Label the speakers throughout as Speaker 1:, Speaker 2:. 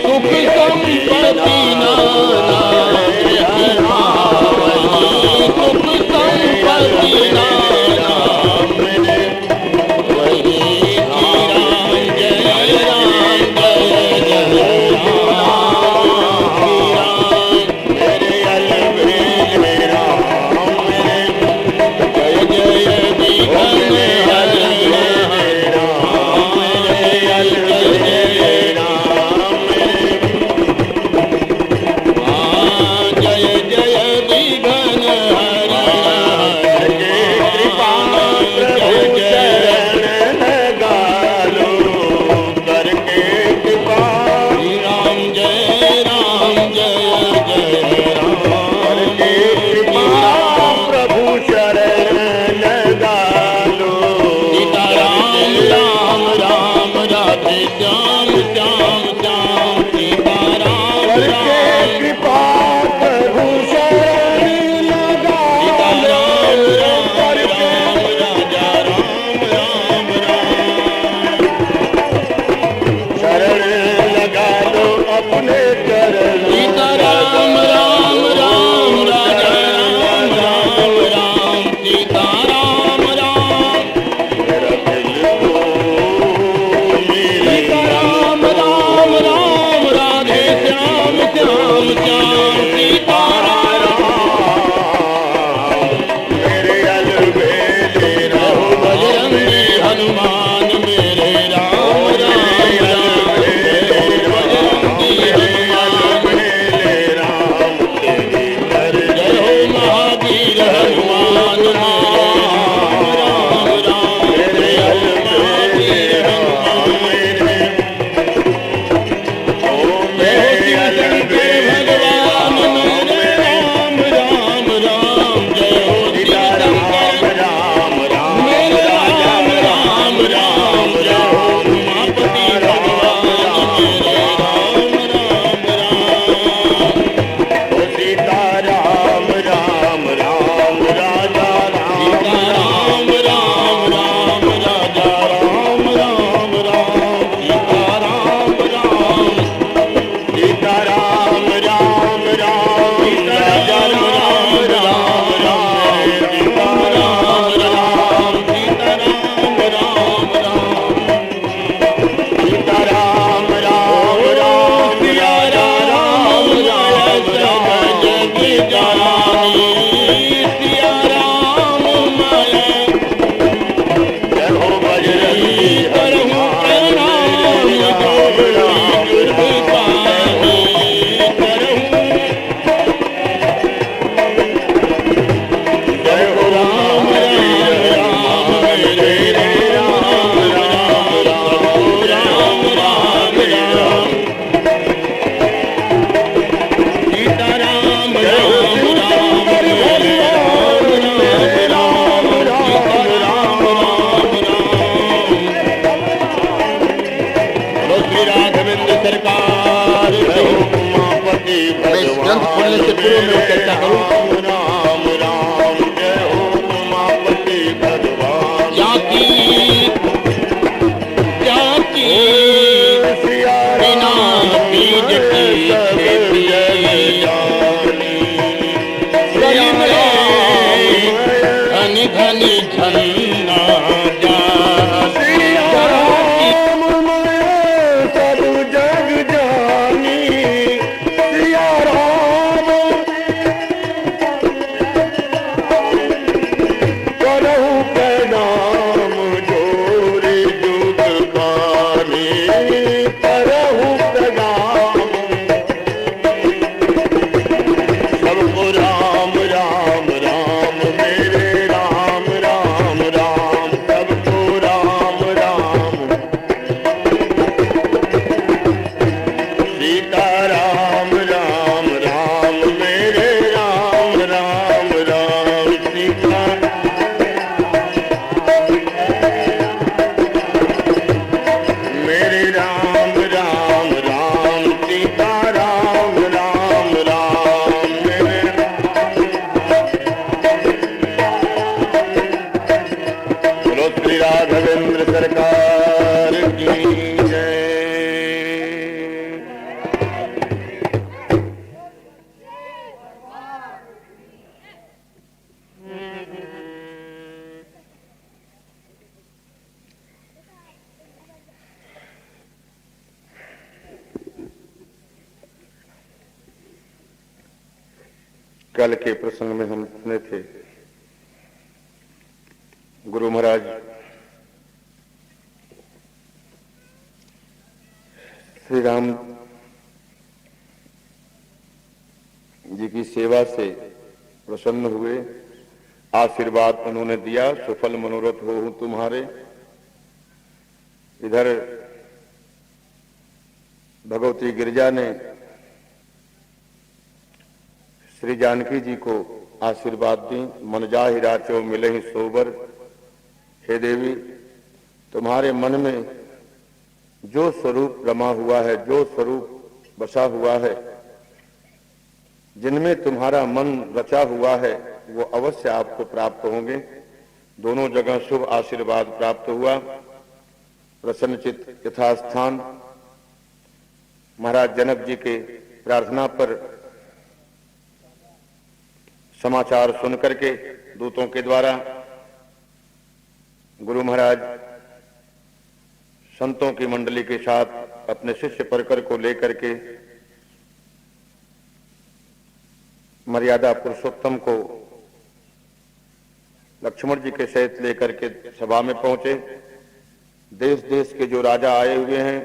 Speaker 1: सुख संपत्ति पूर्व में वो चर्चा करूं।
Speaker 2: राम राम जय हो उमापति भगवान
Speaker 1: जाकी जाकी
Speaker 2: सिया
Speaker 1: बिना बीज की खेती गली में घनी घनी झन्ना जा
Speaker 2: सब जग जानी सिया राम करहु के नाम जोरी जुग खानी करहु के नाम सबको राम राम राम मेरे राम राम राम सबको राम राम सीता राम राम राम मेरे राम राम राम सीता मेरे राम राम राम सीता राम राम राम मेरे बोलो श्री राघवेंद्र सरकार की जय। कल के प्रसंग में हम सुने थे गुरु महाराज श्री राम जी की सेवा से प्रसन्न हुए, आशीर्वाद उन्होंने दिया, सफल मनोरथ हो तुम्हारे। इधर भगवती गिरिजा ने श्री जानकी जी को आशीर्वाद दी, मन जाहि राचो मिले ही सोबर। हे देवी, तुम्हारे मन में जो स्वरूप रमा हुआ है, जो स्वरूप बसा हुआ है, जिनमें तुम्हारा मन रचा हुआ है, वो अवश्य आपको प्राप्त होंगे। दोनों जगह शुभ आशीर्वाद प्राप्त हुआ। प्रसन्नचित यथास्थान महाराज जनक जी के प्रार्थना पर समाचार सुनकर के दूतों के द्वारा गुरु महाराज संतों की मंडली के साथ अपने शिष्य परकर को लेकर के मर्यादा पुरुषोत्तम को लक्ष्मण जी के सहित लेकर के सभा में पहुंचे। देश देश के जो राजा आए हुए हैं,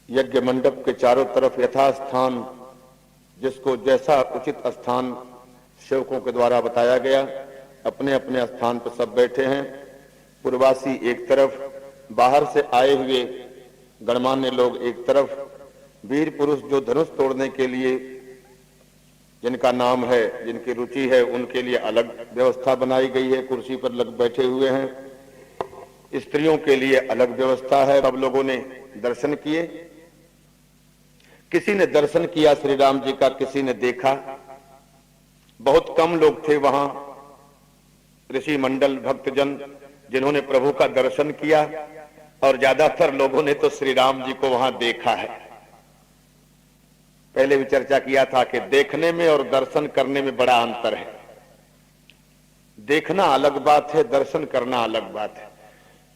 Speaker 2: यज्ञ मंडप के चारों तरफ यथास्थान, जिसको जैसा उचित स्थान सेवकों के द्वारा बताया गया, अपने अपने स्थान पर सब बैठे हैं। पूर्ववासी एक तरफ, बाहर से आए हुए गणमान्य लोग एक तरफ, वीर पुरुष जो धनुष तोड़ने के लिए जिनका नाम है, जिनकी रुचि है, उनके लिए अलग व्यवस्था बनाई गई है, कुर्सी पर लग बैठे हुए हैं। स्त्रियों के लिए अलग व्यवस्था है। सब लोगों ने दर्शन किए। किसी ने दर्शन किया श्री राम जी का, किसी ने देखा। बहुत कम लोग थे वहां, ऋषि मंडल, भक्तजन, जिन्होंने प्रभु का दर्शन किया, और ज्यादातर लोगों ने तो श्री राम जी को वहां देखा है। पहले भी चर्चा किया था कि देखने में और दर्शन करने में बड़ा अंतर है। देखना अलग बात है, दर्शन करना अलग बात है।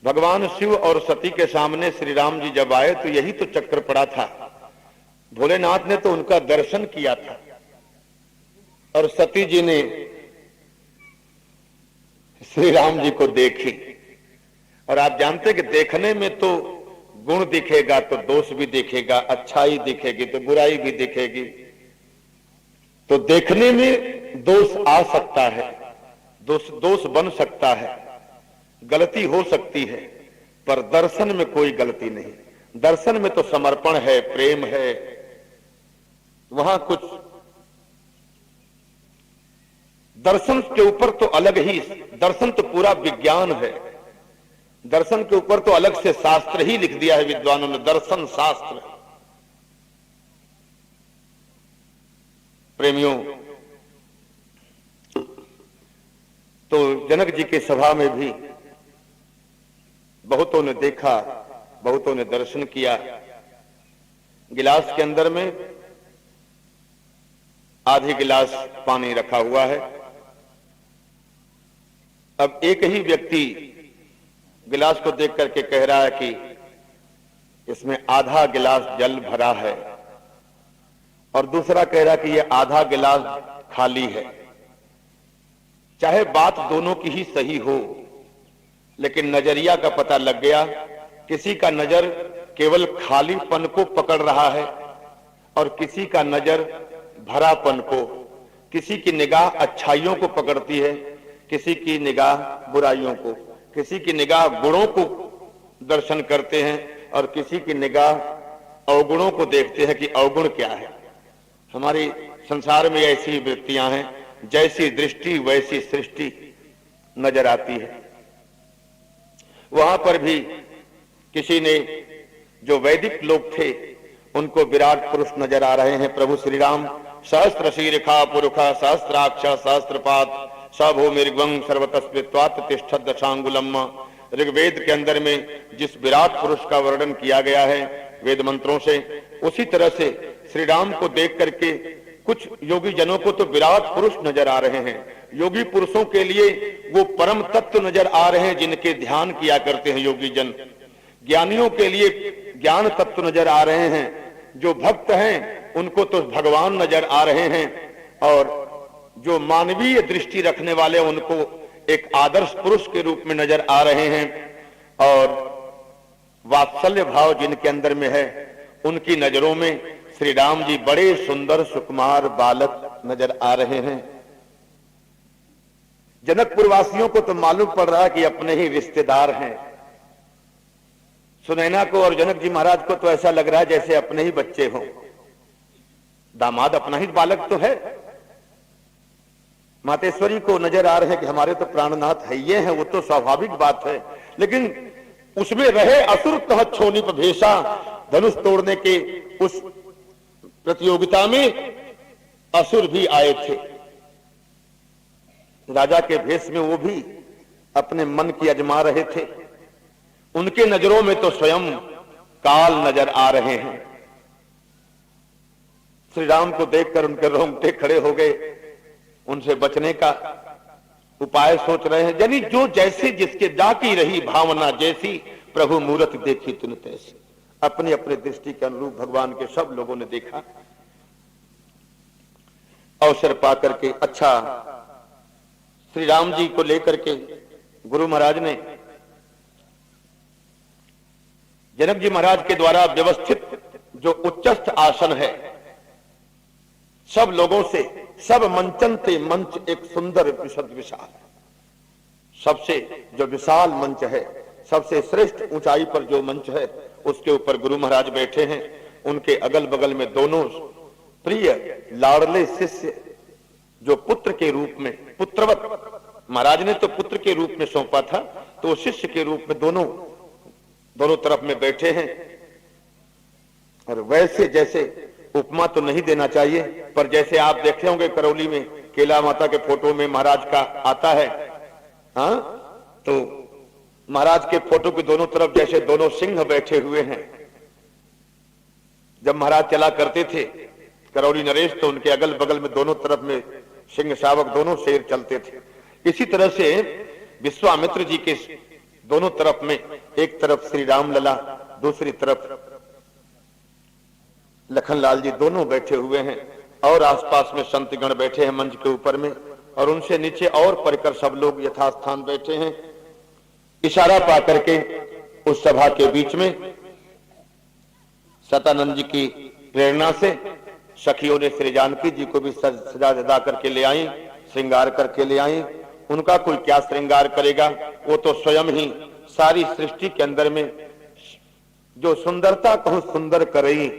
Speaker 2: भगवान शिव और सती के सामने श्री राम जी जब आए तो यही तो चक्र पड़ा था। भोलेनाथ ने तो उनका दर्शन किया था और सती जी ने श्री राम जी को देखी। और आप जानते कि देखने में तो गुण दिखेगा तो दोष भी दिखेगा, अच्छाई दिखेगी तो बुराई भी दिखेगी। तो देखने में दोष आ सकता है, दोष बन सकता है, गलती हो सकती है, पर दर्शन में कोई गलती नहीं। दर्शन में तो समर्पण है, प्रेम है, वहां कुछ दर्शन के ऊपर तो अलग ही, दर्शन तो पूरा विज्ञान है। दर्शन के ऊपर तो अलग से शास्त्र ही लिख दिया है विद्वानों ने, दर्शन शास्त्र। प्रेमियों, तो जनक जी के सभा में भी बहुतों ने देखा, बहुतों ने दर्शन किया। गिलास के अंदर में आधी गिलास पानी रखा हुआ है। अब एक ही व्यक्ति गिलास को देख करके कह रहा है कि इसमें आधा गिलास जल भरा है, और दूसरा कह रहा है कि यह आधा गिलास खाली है। चाहे बात दोनों की ही सही हो, लेकिन नजरिया का पता लग गया। किसी का नजर केवल खालीपन को पकड़ रहा है और किसी का नजर भरापन को, किसी की निगाह अच्छाइयों को पकड़ती है, किसी की निगाह बुराइयों को, किसी की निगाह गुणों को दर्शन करते हैं और किसी की निगाह अवगुणों को देखते हैं कि अवगुण क्या है। हमारे संसार में ऐसी वृत्तियां हैं, जैसी दृष्टि वैसी सृष्टि नजर आती है। वहां पर भी किसी ने, जो वैदिक लोग थे, उनको विराट पुरुष नजर आ रहे हैं। प्रभु श्री राम सहस्त्र शीर्षा पुरुषा सहस्त्राक्ष सहस्त्रपाद सभो मृगवं सर्वतस्वित्वात् तिष्ठत् दशांगुलम। ऋग्वेद के अंदर में जिस विराट पुरुष का वर्णन किया गया है वेद मंत्रों से, उसी तरह से श्री राम को देख करके कुछ योगी जनों को तो विराट पुरुष नजर आ रहे हैं। योगी पुरुषों के लिए वो परम तत्व नजर आ रहे हैं जिनके ध्यान किया करते हैं योगी जन। ज्ञानियों के लिए ज्ञान तत्व नजर आ रहे हैं। जो भक्त हैं उनको तो भगवान नजर आ रहे हैं, और जो मानवीय दृष्टि रखने वाले उनको एक आदर्श पुरुष के रूप में नजर आ रहे हैं। और वात्सल्य भाव जिनके अंदर में है, उनकी नजरों में श्री राम जी बड़े सुंदर सुकुमार बालक नजर आ रहे हैं। जनकपुर वासियों को तो मालूम पड़ रहा है कि अपने ही रिश्तेदार हैं। सुनैना को और जनक जी महाराज को तो ऐसा लग रहा है जैसे अपने ही बच्चे हों। दामाद अपना ही बालक तो है। मातेश्वरी को नजर आ रहे हैं कि हमारे तो प्राणनाथ है, ये हैं, वो तो स्वाभाविक बात है। लेकिन उसमें रहे असुर कह छोनी पर भेषा, धनुष तोड़ने के उस प्रतियोगिता में असुर भी आए थे। राजा के भेष में वो भी अपने मन की अजमा रहे थे। उनके नजरों में तो स्वयं काल नजर आ रहे हैं। श्री राम को देखकर उनके रोंगटे खड़े हो गए। उनसे बचने का उपाय सोच रहे हैं। यानी जो जैसे जिसके जाकी रही भावना जैसी, प्रभु मूरत देखी तुन तैसी। अपनी अपनी दृष्टि के अनुरूप भगवान के सब लोगों ने देखा। अवसर पाकर के अच्छा श्री राम जी को लेकर के गुरु महाराज ने जनक जी महाराज के द्वारा व्यवस्थित जो उच्चस्थ आसन है, सब लोगों से, सब मंचन से मंच एक सुंदर विशद विशाल, सबसे जो विशाल मंच है, सबसे श्रेष्ठ ऊंचाई पर जो मंच है, उसके ऊपर गुरु महाराज बैठे हैं। उनके अगल बगल में दोनों प्रिय लाडले शिष्य, जो पुत्र के रूप में, पुत्रवत महाराज ने तो पुत्र के रूप में सौंपा था, तो शिष्य के रूप में दोनों तरफ में बैठे हैं। और वैसे जैसे उपमा तो नहीं देना चाहिए, पर जैसे आप देखे होंगे करौली में केला माता के फोटो में महाराज का आता है, हाँ, तो महाराज के फोटो के दोनों तरफ जैसे दोनों सिंह बैठे हुए हैं। जब महाराज चला करते थे करौली नरेश, तो उनके अगल बगल में दोनों तरफ में सिंह शावक दोनों शेर चलते थे। इसी तरह से विश्वामित्र जी के दोनों तरफ में, एक तरफ श्री राम लला, दूसरी तरफ लखनलाल जी, दोनों बैठे हुए हैं। और आसपास में संतगण बैठे हैं मंच के ऊपर में, और उनसे नीचे और परिकर सब लोग यथास्थान बैठे हैं। इशारा पा करके उस सभा के बीच में सतानंद जी की प्रेरणा से सखियों ने श्री जानकी जी को भी सजा सजा करके ले आई, श्रृंगार करके ले आई। उनका कोई क्या श्रृंगार करेगा, वो तो स्वयं ही सारी सृष्टि के अंदर में जो सुंदरता कहूं सुंदर करई,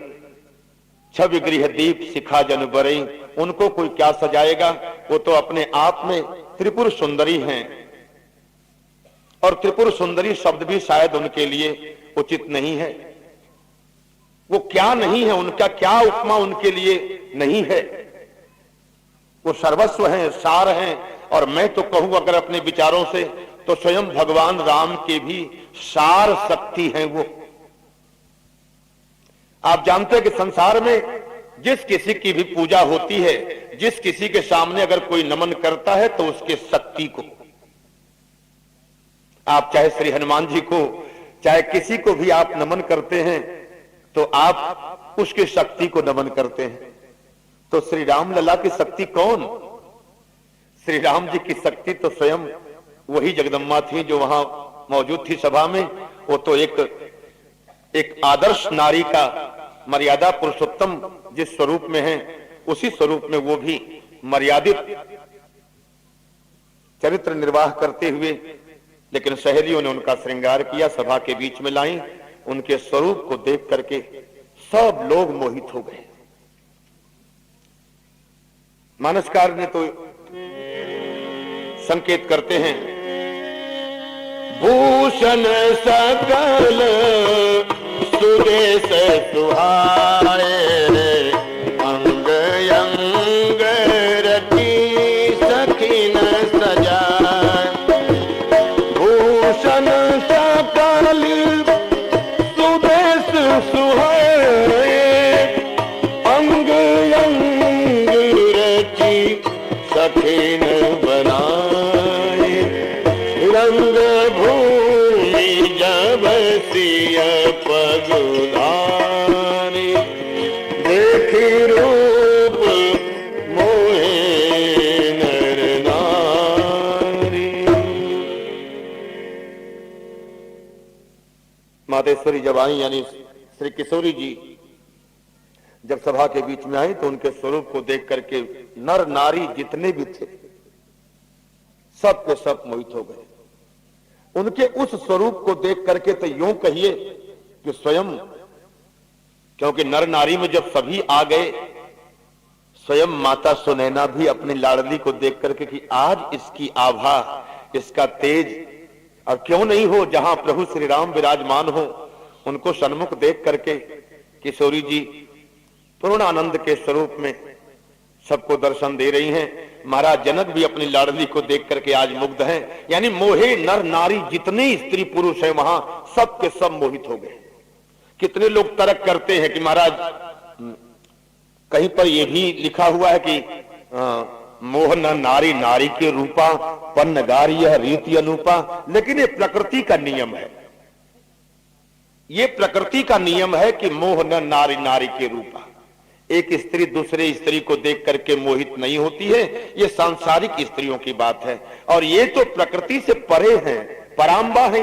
Speaker 2: छवि गृह दीप शिखा जन बरई, उनको कोई क्या सजाएगा। वो तो अपने आप में त्रिपुर सुंदरी हैं, और त्रिपुर सुंदरी शब्द भी शायद उनके लिए उचित नहीं है। वो क्या नहीं है, उनका क्या उपमा उनके लिए नहीं है। वो सर्वस्व हैं, सार हैं। और मैं तो कहूं अगर अपने विचारों से, तो स्वयं भगवान राम के भी सार शक्ति हैं वो। आप जानते हैं कि संसार में जिस किसी की भी पूजा होती है, जिस किसी के सामने अगर कोई नमन करता है तो उसके शक्ति को, आप चाहे श्री हनुमान जी को, चाहे किसी को भी आप नमन करते हैं तो आप उसकी शक्ति को नमन करते हैं। तो श्री राम लला की शक्ति कौन? श्री राम जी की शक्ति तो स्वयं वही जगदम्बा थी जो वहां मौजूद थी सभा में। वो तो एक आदर्श नारी का मर्यादा पुरुषोत्तम जिस स्वरूप में है, उसी स्वरूप में वो भी मर्यादित चरित्र निर्वाह करते हुए, लेकिन सहेलियों ने उनका श्रृंगार किया, सभा के बीच में लाई। उनके स्वरूप को देख करके सब लोग मोहित हो गए। मानसकार ने तो संकेत करते हैं, भूषण सकल सुदेश सुहाए, अंग अंग रति सखी न सजाए। भूषण सकल सुदेश सुहाए, अंग अंग रति सखी न बनाए। रंग भूमि जब सिय पगुधारी, देखी रूप मोहे नर नारी। मातेश्वरी जब आई, यानी श्री किशोरी जी जब सभा के बीच में आई, तो उनके स्वरूप को देख करके नर नारी जितने भी थे सब के सब मोहित हो गए। उनके उस स्वरूप को देख करके तो यूं कहिए कि स्वयं, क्योंकि नर नारी में जब सभी आ गए, स्वयं माता सुनैना भी अपनी लाडली को देख करके कि आज इसकी आभा, इसका तेज, और क्यों नहीं हो जहां प्रभु श्री राम विराजमान हो, उनको सन्मुख देख करके किशोरी जी पूर्ण आनंद के स्वरूप में सबको दर्शन दे रही हैं। महाराज जनक भी अपनी लाडली को देख करके आज मुग्ध हैं। यानी मोहे नर नारी जितने स्त्री पुरुष हैं वहां सब के सब मोहित हो गए। कितने लोग तर्क करते हैं कि महाराज कहीं पर यह भी लिखा हुआ है कि मोह न नारी नारी के रूपा, पन्नगार यह रीति अनूपा। लेकिन ये प्रकृति का नियम है, ये प्रकृति का नियम है कि मोह न नारी नारी के रूपा। एक स्त्री दूसरे स्त्री को देख करके मोहित नहीं होती है, ये सांसारिक स्त्रियों की बात है। और ये तो प्रकृति से परे हैं, पराम्बा है।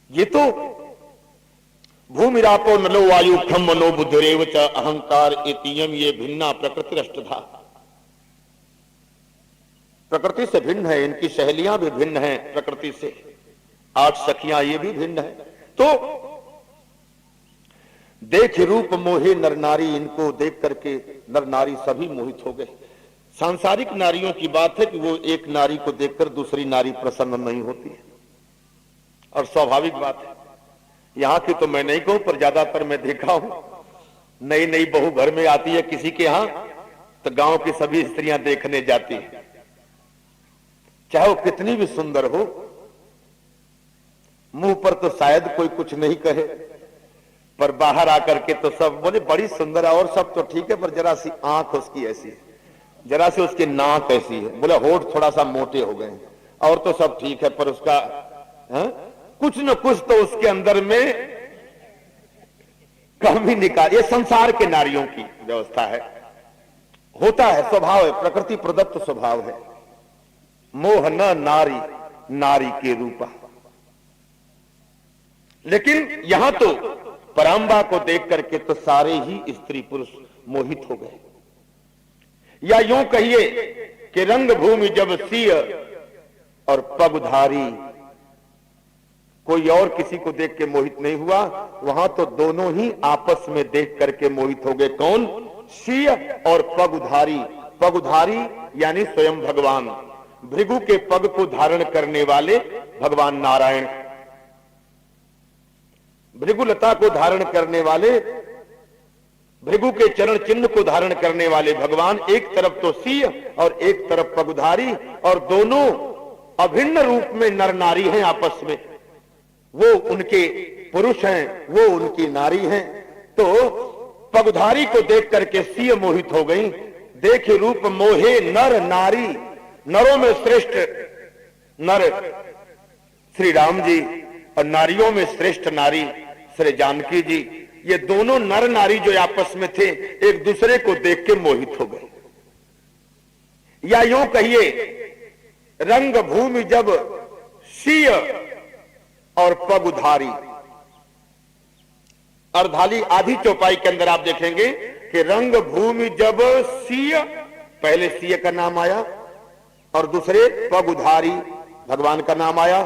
Speaker 2: ये तो भूमिरापो नलो वायु खम मनो बुद्धिरेव च अहंकार इतियम, ये भिन्ना प्रकृति अष्टधा। प्रकृति से भिन्न है, इनकी सहेलियां भी भिन्न हैं प्रकृति से, 8 सखियां ये भी भिन्न है। तो देख रूप मोहे नर नारी, इनको देख करके नर नारी सभी मोहित हो गए। सांसारिक नारियों की बात है कि वो एक नारी को देखकर दूसरी नारी प्रसन्न नहीं होती है, और स्वाभाविक बात है। यहां की तो मैं नहीं कहूं, पर ज्यादातर मैं देखा हूं, नई नई बहू घर में आती है किसी के यहां, तो गांव की सभी स्त्रियां देखने जाती है, चाहे वो कितनी भी सुंदर हो। मुंह पर तो शायद कोई कुछ नहीं कहे, पर बाहर आकर के तो सब बोले बड़ी सुंदर है, और सब तो ठीक है, पर जरा सी आंख उसकी ऐसी है, जरा सी उसकी नाक ऐसी है, बोले होठ थोड़ा सा मोटे हो गए, और तो सब ठीक है, पर उसका कुछ न कुछ तो उसके अंदर में कमी निकाल। ये संसार के नारियों की व्यवस्था है, होता है, स्वभाव है, प्रकृति प्रदत्त स्वभाव है। मोह न नारी नारी के रूपा। लेकिन यहां तो पराम्बा को देख करके तो सारे ही स्त्री पुरुष मोहित हो गए। या यूं कहिए कि रंग भूमि जब सिय और पगधारी, कोई और किसी को देख के मोहित नहीं हुआ, वहां तो दोनों ही आपस में देख करके मोहित हो गए। कौन? सिय और पगधारी। पगधारी यानी स्वयं भगवान, भृगु के पग को धारण करने वाले भगवान नारायण, भृगुलता को धारण करने वाले भृगु के चरण चिन्ह को धारण करने वाले भगवान एक तरफ तो सिंह और एक तरफ पगुधारी, और दोनों अभिन्न रूप में नर नारी हैं आपस में। वो उनके पुरुष हैं, वो उनकी नारी हैं। तो पगुधारी को देख करके सिंह मोहित हो गई। देख रूप मोहे नर नारी, नरों में श्रेष्ठ नर श्री राम जी और नारियों में श्रेष्ठ नारी श्री जानकी जी। ये दोनों नर नारी जो आपस में थे एक दूसरे को देख के मोहित हो गए। या यूं कहिए, रंग भूमि जब सिंह और पगुधारी, अर्धाली आधी चौपाई के अंदर आप देखेंगे कि रंग भूमि जब सिंह, पहले सिंह का नाम आया और दूसरे पगुधारी भगवान का नाम आया।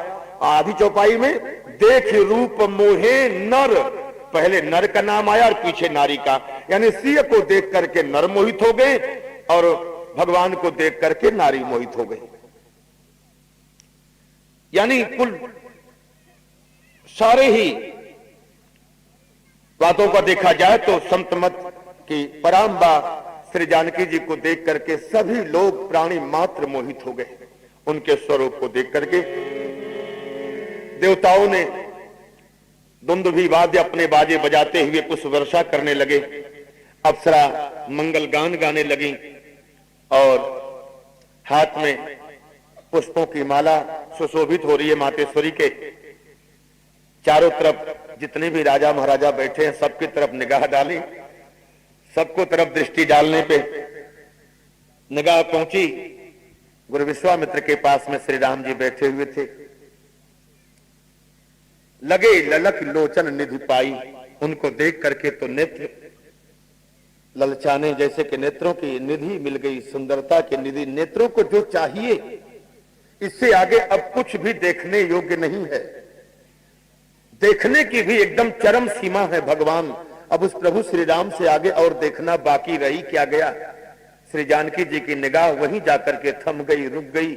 Speaker 2: आधी चौपाई में देख रूप मोहे नर, पहले नर का नाम आया और पीछे नारी का, यानी सिंह को देख करके नर मोहित हो गए और भगवान को देख करके नारी मोहित हो गई। यानी कुल सारे ही बातों का देखा जाए तो संत मत की पराम्बा श्री जानकी जी को देख करके सभी लोग प्राणी मात्र मोहित हो गए। उनके स्वरूप को देख करके देवताओं ने दुंदुभी वाद्य अपने बाजे बजाते हुए पुष्प वर्षा करने लगे। अप्सरा मंगल गान गाने लगी और हाथ में पुष्पों की माला सुशोभित हो रही है मातेश्वरी के। चारों तरफ जितने भी राजा महाराजा बैठे हैं सबकी तरफ निगाह डाली। सबको तरफ दृष्टि डालने पे निगाह पहुंची गुरु विश्वामित्र के पास में श्री राम जी बैठे हुए थे। लगे ललक लोचन निधि पाई, उनको देख करके तो नेत्र ललचाने, जैसे कि नेत्रों की निधि मिल गई, सुंदरता की निधि। नेत्रों को जो चाहिए इससे आगे अब कुछ भी देखने योग्य नहीं है। देखने की भी एकदम चरम सीमा है भगवान। अब उस प्रभु श्री राम से आगे और देखना बाकी रही क्या गया। श्री जानकी जी की निगाह वहीं जाकर के थम गई, रुक गई।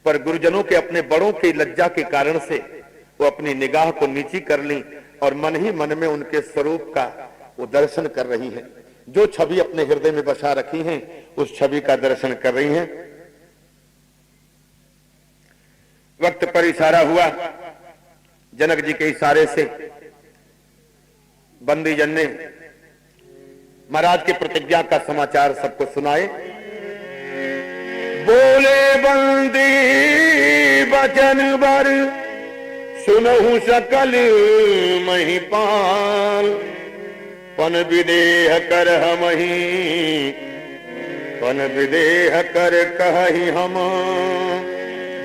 Speaker 2: पर गुरुजनों के अपने बड़ों की लज्जा के कारण से वो अपनी निगाह को नीची कर ली और मन ही मन में उनके स्वरूप का वो दर्शन कर रही है। जो छवि अपने हृदय में बसा रखी हैं उस छवि का दर्शन कर रही हैं। वक्त पर इशारा हुआ, जनक जी के इशारे से बंदी जन ने महाराज की प्रतिज्ञा का समाचार सबको सुनाए। बोले बंदी बचन बर सुनहु सकल महिपाल, पन विदेह कर हमहि पन विदेह कर कहि हम,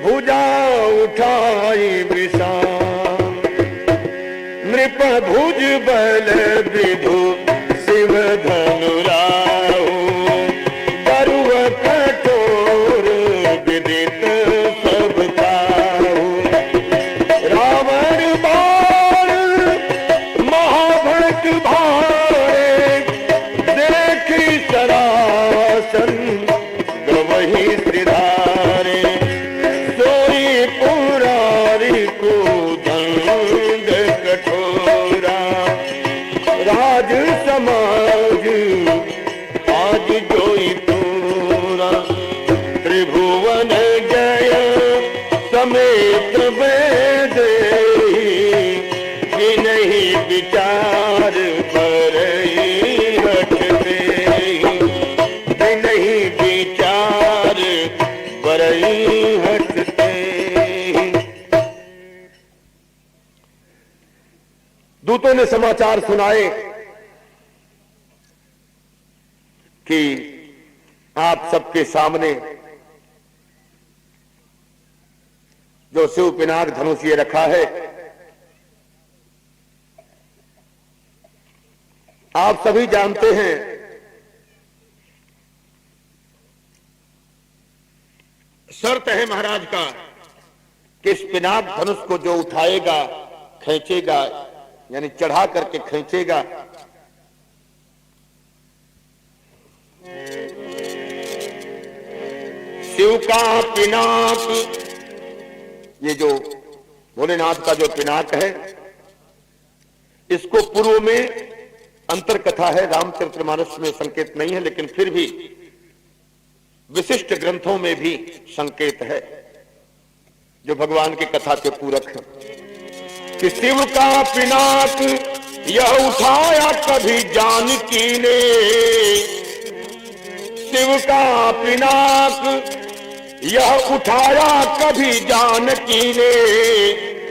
Speaker 2: भुजा उठाई विशाल। नृप भुज बल विधु शिव धनु राहु, बरुव कठोर विदित सब ताहु। रावण बाण महाभट भारे, देखी सरासन गवही श्रीधारे। सोई पुरारी को दंड कठोरा, राज समाज आज जोई पूरा। त्रिभुवन जय समेत वेद, कि नहीं विचार बरई हटते, कि नहीं विचार बरई हटते। दूतों ने समाचार सुनाए कि आप सबके सामने जो शिव पिनाक धनुष ये रखा है, आप सभी जानते हैं शर्त है महाराज का कि इस पिनाक धनुष को जो उठाएगा, खींचेगा, यानी चढ़ा करके खींचेगा, शिव का पिनाक, ये जो भोलेनाथ का जो पिनाक है, इसको पूर्व में अंतर कथा है, रामचरितमानस में संकेत नहीं है, लेकिन फिर भी विशिष्ट ग्रंथों में भी संकेत है जो भगवान की कथा के पूरक है कि शिव का पिनाक यह उठाया कभी जानकी ने, शिव का पिनाक यह उठाया कभी जानकी ने,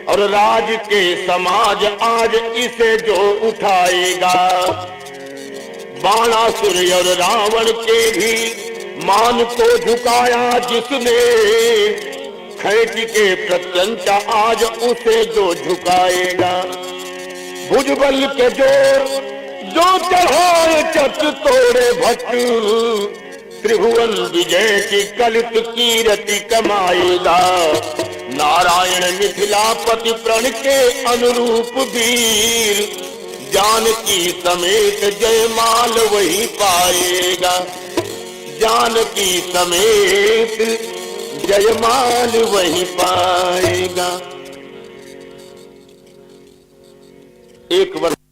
Speaker 2: और राज के समाज आज इसे जो उठाएगा, बाणासुर और रावण के भी मान को झुकाया जिसने, खैच के प्रत्यंचा आज उसे जो झुकाएगा, भुजबल के जोर जो चढ़ाए चत तोड़े भट्ट, त्रिभुवन विजय की कलित कीर्ति कमाएगा, नारायण मिथिलापति प्रण के अनुरूप वीर, जानकी समेत जयमाल वही पाएगा, जानकी समेत जयमाल वही पाएगा। एक वर्ष